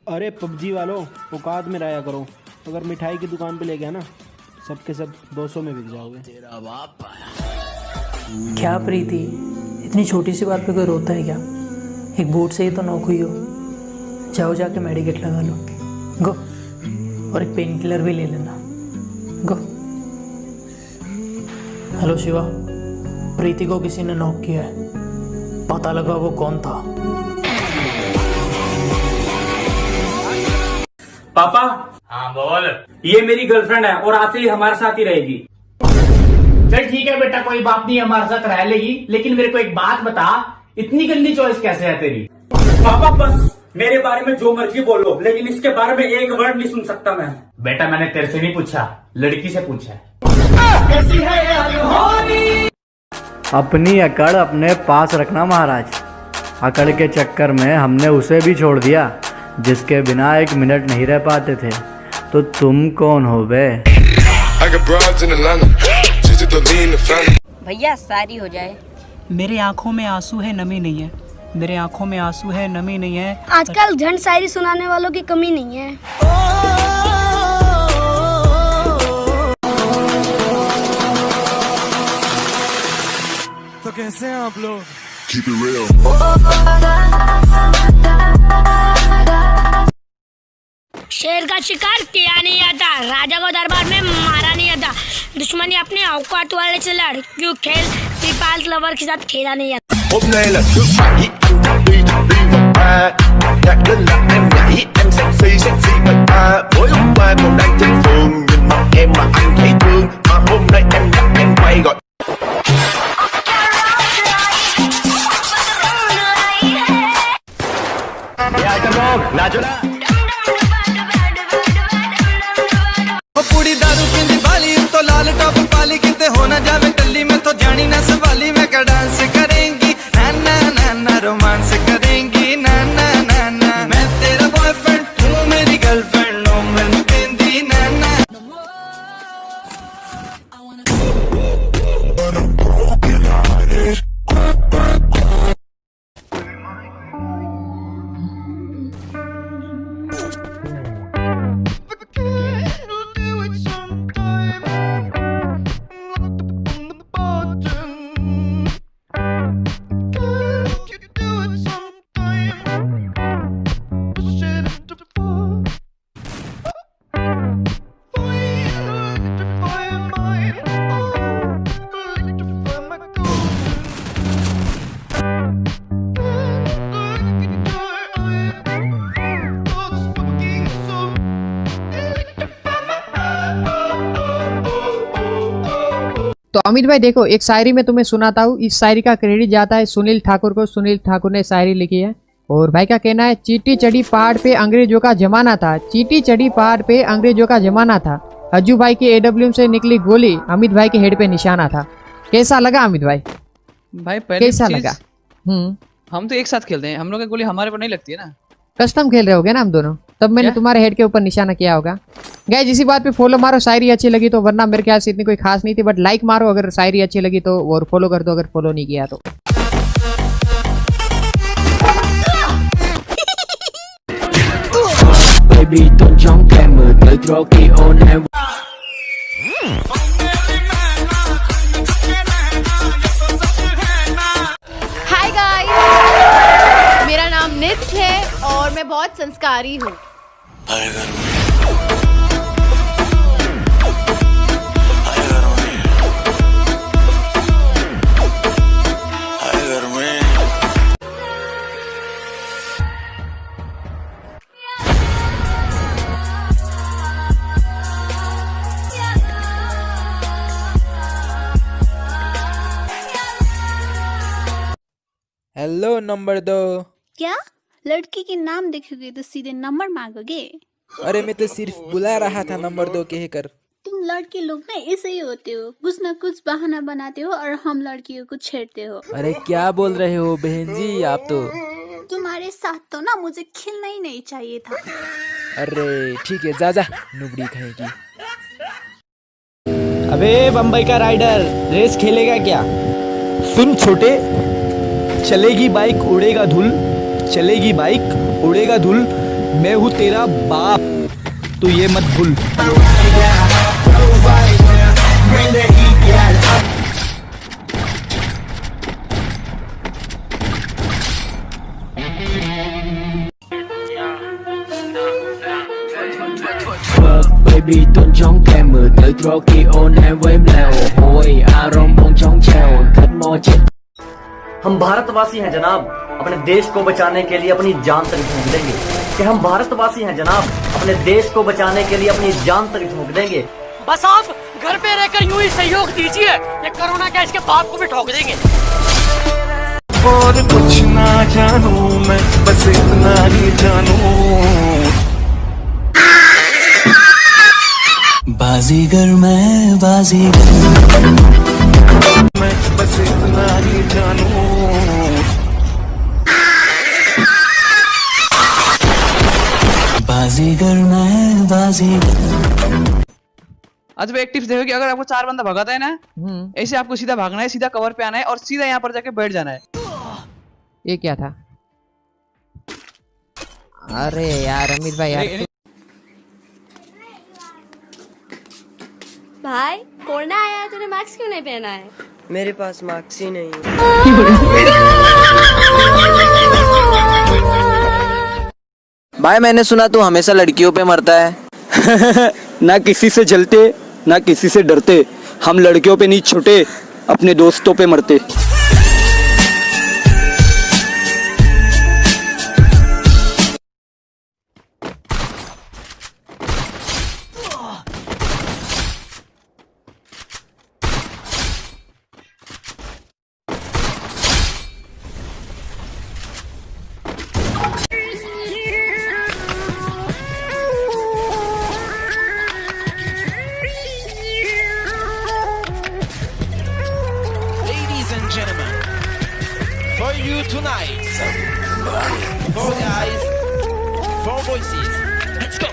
अरे पबजी वालों, औकात में रहा करो। अगर मिठाई की दुकान पे ले गया ना, सबके सब 200 में बिक जाओगे। क्या प्रीति, इतनी छोटी सी बात पे कोई रोता है क्या? एक बूट से ही तो नॉक हुई हो। जाओ जाके मेडिकेट लगा लो, गो। और एक पेन किलर भी ले लेना, गो। हेलो शिवा, प्रीति को किसी ने नॉक किया है, पता लगा वो कौन था। पापा। हाँ बोल। ये मेरी गर्लफ्रेंड है और आज से ही हमारे साथ ही रहेगी। चल ठीक है बेटा, कोई बात नहीं, हमारे साथ रह लेगी। लेकिन मेरे को एक बात बता, इतनी गंदी चॉइस कैसे है तेरी? पापा बस मेरे बारे में जो मर्जी बोलो, लेकिन इसके बारे में एक वर्ड नहीं सुन सकता मैं। बेटा मैंने तेरे से नहीं पूछा, लड़की से पूछा है। अपनी अकड़ अपने पास रखना महाराज। अकड़ के चक्कर में हमने उसे भी छोड़ दिया जिसके बिना एक मिनट नहीं रह पाते थे। तो तुम कौन हो बे? भैया शादी हो जाए। मेरे आंखों में आंसू है, नमी नहीं है। मेरे आंखों में आंसू है, नमी नहीं है। आजकल झंड शायरी सुनाने वालों की कमी नहीं है। तो कैसे हैं आप लोग? Keep it real. शेर का शिकार किया नहीं आता, राजा को दरबार में मारा नहीं आता, दुश्मनी अपने औकात वाले से लड़, क्यों खेल पीपाल लवर के साथ खेला नहीं आता। Hôm nay là thứ bảy, anh đã đi vào ba. Nhạc lên là em nhảy, em sexy mà ta. Mới hôm qua còn đang trên phường, nhìn mặt em mà anh thấy thương. Mà hôm nay em gặp em quay gọi. ये item लोग नाचो ना। पूरी दारू पींदी बाली तो लाल top पाली, किते हो ना जावे टल्ली में तो जानी ना सवाली। मैं का डांस करेंगी ना ना ना ना, रोमांस करेंगी ना ना ना ना। मैं तेरा बॉयफ्रेंड, तू मेरी गर्लफ्रेंड, नो मैं कहंदी ना ना। तो अमित भाई देखो, एक शायरी में तुम्हें सुनाता हूँ। इस शायरी का क्रेडिट जाता है सुनील ठाकुर को। सुनील ठाकुर ने शायरी लिखी है और भाई का कहना है, चींटी चढ़ी पहाड़ पे अंग्रेजों का जमाना था। चींटी चढ़ी पहाड़ पे अंग्रेजों का जमाना था। अज्जू भाई के AWM से निकली गोली, अमित भाई के हेड पे निशाना था। कैसा लगा अमित भाई? भाई पहले कैसा लगा? हम तो एक साथ खेलते हैं, हम लोग की गोली हमारे पर नहीं लगती है ना। कस्टम खेल रहे होगे ना हम दोनों, तब मैंने तुम्हारे हेड के ऊपर निशाना किया होगा। गाइस इसी बात पे फॉलो मारो, शायरी अच्छी लगी तो, वरना मेरे ख्याल से इतनी कोई खास नहीं थी। बट लाइक मारो अगर शायरी अच्छी लगी तो, और फॉलो कर दो अगर फॉलो नहीं किया तो। हाय गाइस, मेरा नाम नित्य है और मैं बहुत संस्कारी हूँ। Hello number 2। क्या लड़की के नाम देखोगे तो सीधे नंबर मांगोगे? अरे मैं तो सिर्फ बुला रहा था नंबर 2 कहकर। तुम लड़के लोग ना ऐसे ही होते हो, कुछ न कुछ बहाना बनाते हो और हम लड़कियों को छेड़ते हो। अरे क्या बोल रहे हो बहन जी आप तो। तुम्हारे साथ तो ना मुझे खेलना ही नहीं चाहिए था। अरे ठीक है, जा जा नुबड़ी कहेगी। अबे बम्बई का राइडर, रेस खेलेगा क्या? सुन छोटे, चलेगी बाइक उड़ेगा धूल, चलेगी बाइक उड़ेगा धूल, मैं हूँ तेरा बाप, तू ये मत भूल। Baby 蹲trong kèm mưa tới Tokyo này với mèo hồi आराम bông trong trèo thật mò chết। हम भारतवासी हैं जनाब, अपने देश को बचाने के लिए अपनी जान तक झोंक देंगे। कि हम भारतवासी हैं जनाब, अपने देश को बचाने के लिए अपनी जान तक झोंक देंगे। बस आप घर पे रहकर यूं ही सहयोग दीजिए, ये कोरोना का इसके बाप को भी ठोक देंगे। और कुछ ना जानू मैं, बस इतना ही जानू, बाजीगर मैं बाजीगर, मैं बस इतना ही जानू, बाजीगर मैं बाजीगर। आज वो एक टिप्स देखो कि अगर आपको 4 बंदा भगाता है ना, ऐसे आपको सीधा भागना है, सीधा कवर पे आना है और सीधा यहाँ पर जाके बैठ जाना है। ये क्या था? अरे यार अमित भाई यार, भाई कोरोना आया है, तूने मास्क क्यों नहीं पहना है? मेरे पास मास्क ही नहीं है। भाई मैंने सुना तू हमेशा लड़कियों पे मरता है। ना किसी से जलते ना किसी से डरते, हम लड़कियों पे नहीं छोटे, अपने दोस्तों पे मरते। For you tonight, 4 guys, 4 voices. Let's go.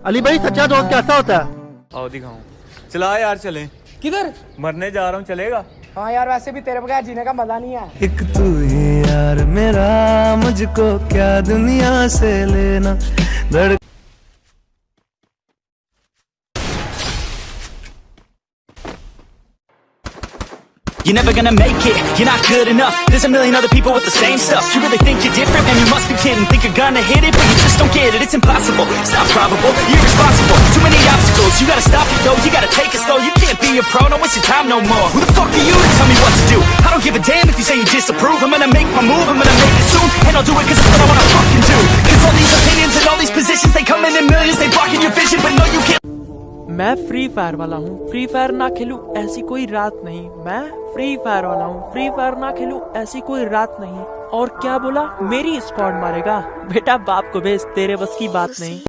Ali भाई सच्चा दोस्त कैसा होता है? आओ दिखाऊं। चला यार चलें। किधर? मरने जा रहा हूँ, चलेगा? हाँ यार, वैसे भी तेरे बगैर जीने का मजा नहीं है। एक तू ही यार मेरा, मुझको क्या दुनिया से लेना। You're never gonna make it, you're not good enough. There's a million other people with the same stuff. You really think you're different? Man, you must be kidding. Think you're gonna hit it, but you just don't get it. It's impossible, it's not probable, you're irresponsible. Too many obstacles, you gotta stop it though. You gotta take it slow, you can't be a pro, don't waste your time no more. Who the fuck are you to tell me what to do? I don't give a damn if you say you disapprove. I'm gonna make my move, I'm gonna make it soon. And I'll do it cause it's what I wanna fucking do. Cause all these opinions and all these positions, they come in millions. They blocking your vision, but no you can't. मैं free fire वाला हूँ, free fire ना खेलूं ऐसी कोई रात नहीं। मैं free fire वाला हूँ, फ्री फायर ना खेलूं ऐसी कोई रात नहीं। और क्या बोला, मेरी स्क्वाड मारेगा? बेटा बाप को भेज, तेरे बस की बात नहीं।